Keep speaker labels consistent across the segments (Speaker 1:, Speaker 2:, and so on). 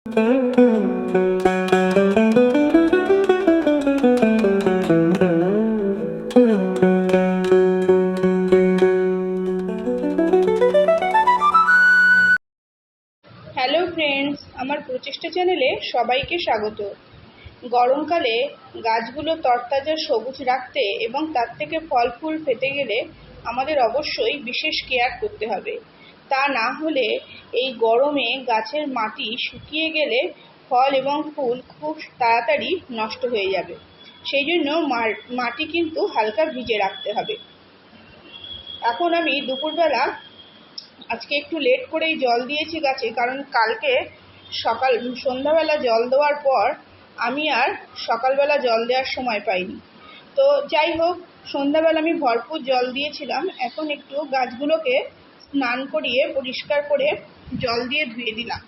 Speaker 1: Hello friends, আমার প্রচেষ্টা চ্যানেলে সবাইকে স্বাগত। গরমকালে গাছগুলো তরতাজা সবুজ রাখতে এবং তার থেকে ফল ফুল পেতে গেলে আমাদের অবশ্যই বিশেষ কেয়ার করতে হবে। তা না হলে এই গরমে গাছের মাটি শুকিয়ে গেলে ফল এবং ফুল খুব তাড়াতাড়ি নষ্ট হয়ে যাবে। সেই জন্য মাটি কিন্তু হালকা ভিজে রাখতে হবে। এখন আমি দুপুরবেলা আজকে একটু লেট করেই জল দিয়েছি গাছে, কারণ কালকে সন্ধ্যাবেলা জল দেওয়ার পর আমি আর সকালবেলা জল দেওয়ার সময় পাইনি। তো যাই হোক, সন্ধ্যাবেলা আমি ভরপুর জল দিয়েছিলাম। এখন একটু গাছগুলোকে স্নান করিয়ে পরিষ্কার করে জল দিয়ে ধুয়ে দিলাম।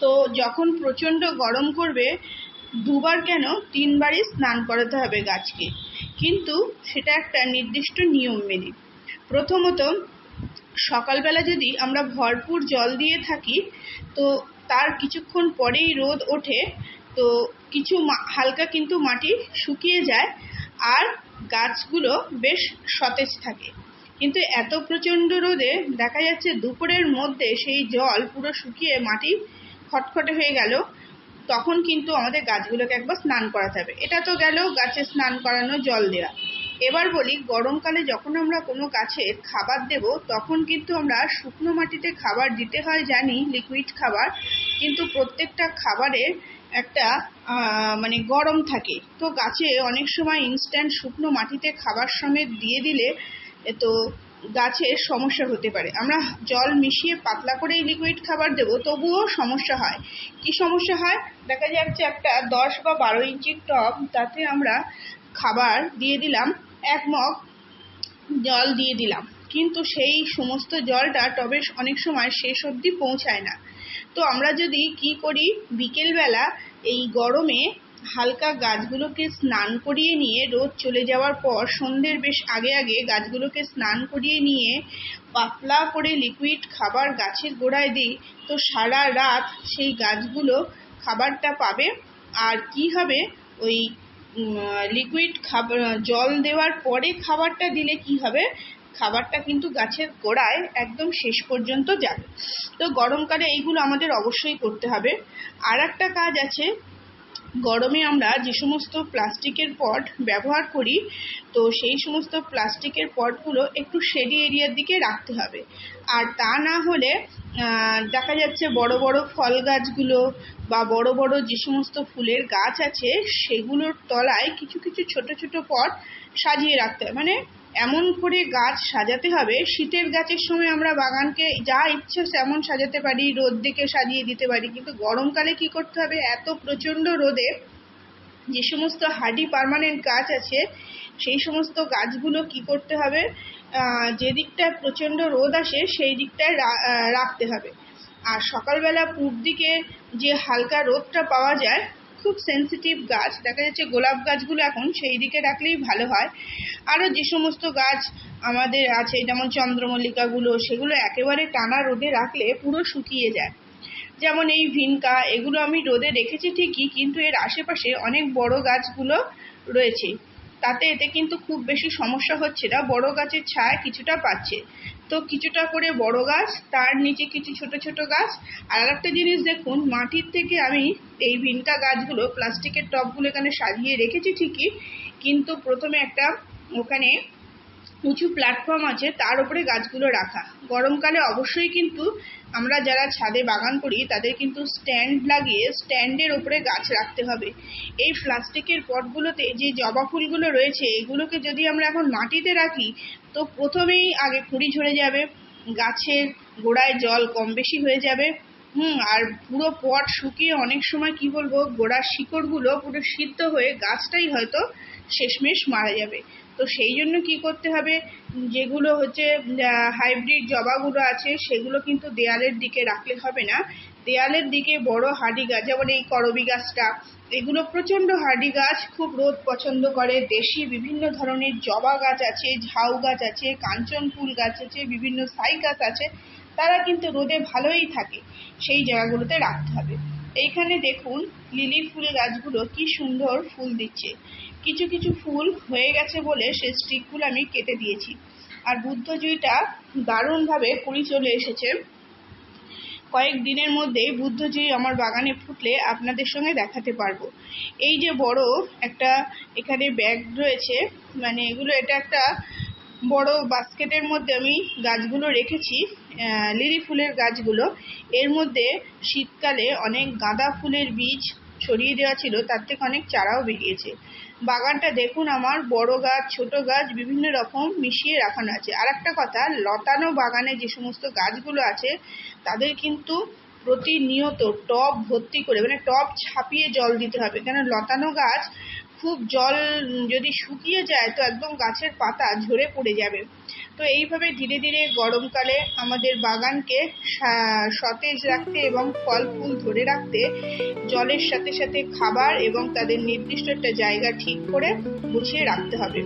Speaker 1: তো যখন প্রচণ্ড গরম করবে, দুবার কেন 3বারই স্নান করাতে হবে গাছকে, কিন্তু সেটা একটা নির্দিষ্ট নিয়ম মেনে। প্রথমত, সকালবেলা যদি আমরা ভরপুর জল দিয়ে থাকি তো তার কিছুক্ষণ পরেই রোদ ওঠে, তো কিছু হালকা কিন্তু মাটি শুকিয়ে যায় আর গাছগুলো বেশ সতেজ থাকে। কিন্তু এত প্রচণ্ড রোদে দেখা যাচ্ছে দুপুরের মধ্যে সেই জল পুরো শুকিয়ে মাটি খটখটে হয়ে গেল। তখন কিন্তু আমাদের গাছগুলোকে একবার স্নান করাতে হবে। এটা তো গেল গাছে স্নান করানো, জল দেওয়া। এবার বলি, গরমকালে যখন আমরা কোনো গাছের খাবার দেব তখন কিন্তু আমরা শুকনো মাটিতে খাবার দিতে হয় জানি, লিকুইড খাবার, কিন্তু প্রত্যেকটা খাবারের একটা গরম থাকে। তো গাছে অনেক সময় ইনস্ট্যান্ট শুকনো মাটিতে খাবার সমেত দিয়ে দিলে তো গাছের সমস্যা হতে পারে। আমরা জল মিশিয়ে পাতলা করে লিকুইড খাবার দেব, তবুও সমস্যা হয়। কি সমস্যা হয়? দেখা যাচ্ছে একটা 10 বা 12 ইঞ্চির টব, তাতে আমরা খাবার দিয়ে দিলাম, 1 মগ জল দিয়ে দিলাম, কিন্তু সেই সমস্ত জলটা টবে অনেক সময় শেষ অবধি পৌঁছায় না। তো আমরা যদি কি করি, বিকেলবেলা এই গরমে হালকা গাছগুলোকে স্নান করিয়ে নিয়ে, রোদ চলে যাওয়ার পর সন্ধ্যের বেশ আগে আগে গাছগুলোকে স্নান করিয়ে নিয়ে পাতলা করে লিকুইড খাবার গাছের গোড়ায় দিই, তো সারা রাত সেই গাছগুলো খাবারটা পাবে। আর কি হবে, ওই লিকুইড খাবার জল দেওয়ার পরে খাবারটা দিলে কি হবে, খাবারটা কিন্তু গাছের গোড়ায় একদম শেষ পর্যন্ত যাবে। তো গরমকালে এইগুলো আমাদের অবশ্যই করতে হবে। আর একটা কাজ আছে, গরমে আমরা যে সমস্ত প্লাস্টিকের পট ব্যবহার করি, তো সেই সমস্ত প্লাস্টিকের পটগুলো একটু শেডি এরিয়ার দিকে রাখতে হবে। আর তা না হলে দেখা যাচ্ছে বড় বড় ফল গাছগুলো বা বড় বড় যে সমস্ত ফুলের গাছ আছে সেগুলোর তলায় কিছু কিছু ছোট ছোট পট সাজিয়ে রাখতে হবে। এমন করে গাছ সাজাতে হবে, শীতের গাছের সময় আমরা বাগানকে যা ইচ্ছে তেমন সাজাতে পারি, রোদ দেখে সাজিয়ে দিতে পারি, কিন্তু গরমকালে কি করতে হবে, এত প্রচণ্ড রোদে যে সমস্ত হার্ডি পার্মানেন্ট গাছ আছে সেই সমস্ত গাছগুলো কি করতে হবে, যে দিকটায় প্রচণ্ড রোদ আসে সেই দিকটায় রাখতে হবে। আর সকালবেলা পূব দিকে যে হালকা রোদটা পাওয়া যায়, খুব সেন্সিটিভ গাছ, দেখা যাচ্ছে গোলাপ গাছগুলো এখন সেই দিকে রাখলেই ভালো হয়। আরও যে সমস্ত গাছ আমাদের আছে যেমন চন্দ্রমল্লিকাগুলো, সেগুলো একেবারে টানা রোদে রাখলে পুরো শুকিয়ে যায়। যেমন এই ভিনকা, এগুলো আমি রোদে রেখেছি ঠিকই, কিন্তু এর আশেপাশে অনেক বড় গাছগুলো রয়েছে, তাতে এতে কিন্তু খুব বেশি সমস্যা হচ্ছে না, বড় গাছের ছায়া কিছুটা পাচ্ছে। তো কিছুটা করে বড় গাছ, তার নিচে কিছু ছোট ছোট গাছ। আর একটা জিনিস দেখুন, মাটির থেকে আমি এই ভিনকা গাছগুলো প্লাস্টিকের টবগুলো এখানে সাজিয়ে রেখেছি ঠিকই, কিন্তু প্রথমে একটা ওখানে উঁচু প্ল্যাটফর্ম আছে, তার উপরে গাছগুলো রাখা। গরমকালে অবশ্যই কিন্তু আমরা যারা ছাদে বাগান করি তাদের কিন্তু স্ট্যান্ড লাগিয়ে স্ট্যান্ডের উপরে গাছ রাখতে হবে। এই প্লাস্টিকের পটগুলোতে যে জবা ফুলগুলো রয়েছে, এগুলোকে যদি আমরা এখন মাটিতে রাখি তো প্রথমেই আগে কুঁড়ি ঝরে যাবে, গাছের গোড়ায় জল কম বেশি হয়ে যাবে, আর পুরো পট শুকিয়ে অনেক সময় কি বলবো, গোড়ার শিকড়গুলো পুরো সিদ্ধ হয়ে গাছটাই হয়তো শেষমেশ মারা যাবে। তো সেই জন্য কি করতে হবে, যেগুলো হচ্ছে হাইব্রিড জবাগুলো আছে সেগুলো কিন্তু দেয়ালের দিকে রাখলে হবে না। দেয়ালের দিকে বড় হার্ডি গাছ, যেমন এই করবি গাছটা, এগুলো প্রচণ্ড হার্ডি গাছ, খুব রোদ পছন্দ করে। দেশি বিভিন্ন ধরনের জবা গাছ আছে, ঝাউ গাছ আছে, কাঞ্চন ফুল গাছ আছে, বিভিন্ন সাই গাছ আছে, তারা কিন্তু রোদে ভালোই থাকে, সেই জায়গাগুলোতে রাখতে হবে। এইখানে দেখুন লিলি ফুল গাছগুলো কি সুন্দর ফুল দিচ্ছে। কিছু কিছু ফুল হয়ে গেছে বলে সেই স্টিকগুলো আমি কেটে দিয়েছি। আর বুদ্ধজুঁইটা দারুণভাবে কুড়ি চলে এসেছে। কয়েক দিনের মধ্যেই বুদ্ধজুঁই আমার বাগানে ফুটলে আপনাদের সঙ্গে দেখাতে পারবো। এই যে বড় একটা এখানে ব্যাগ রয়েছে, মানে এটা একটা বড় বাস্কেটের মধ্যে আমি গাছগুলো রেখেছি, লিলি ফুলের গাছগুলো। এর মধ্যে শীতকালে অনেক গাঁদা ফুলের বীজ ছড়িয়ে দেওয়া ছিল, তার থেকে অনেক চারাও বেরিয়েছে। বাগানটা দেখুন, আমার বড় গাছ ছোট গাছ বিভিন্ন রকম মিশিয়ে রাখানো আছে। আর একটা কথা, লতানো বাগানে যে সমস্ত গাছগুলো আছে তাদের কিন্তু প্রতিনিয়ত টব ভর্তি করে, মানে টব ছাপিয়ে জল দিতে হবে, কেন লতানো গাছ খুব জল যদি শুকিয়ে যায় তো একদম গাছের পাতা ঝরে পড়ে যাবে। তো এইভাবে ধীরে ধীরে গরমকালে আমাদের বাগানকে সতেজ রাখতে এবং ফল ফুল ধরে রাখতে জলের সাথে সাথে খাবার এবং তাদের নির্দিষ্ট একটা জায়গা ঠিক করে গুছিয়ে রাখতে হবে।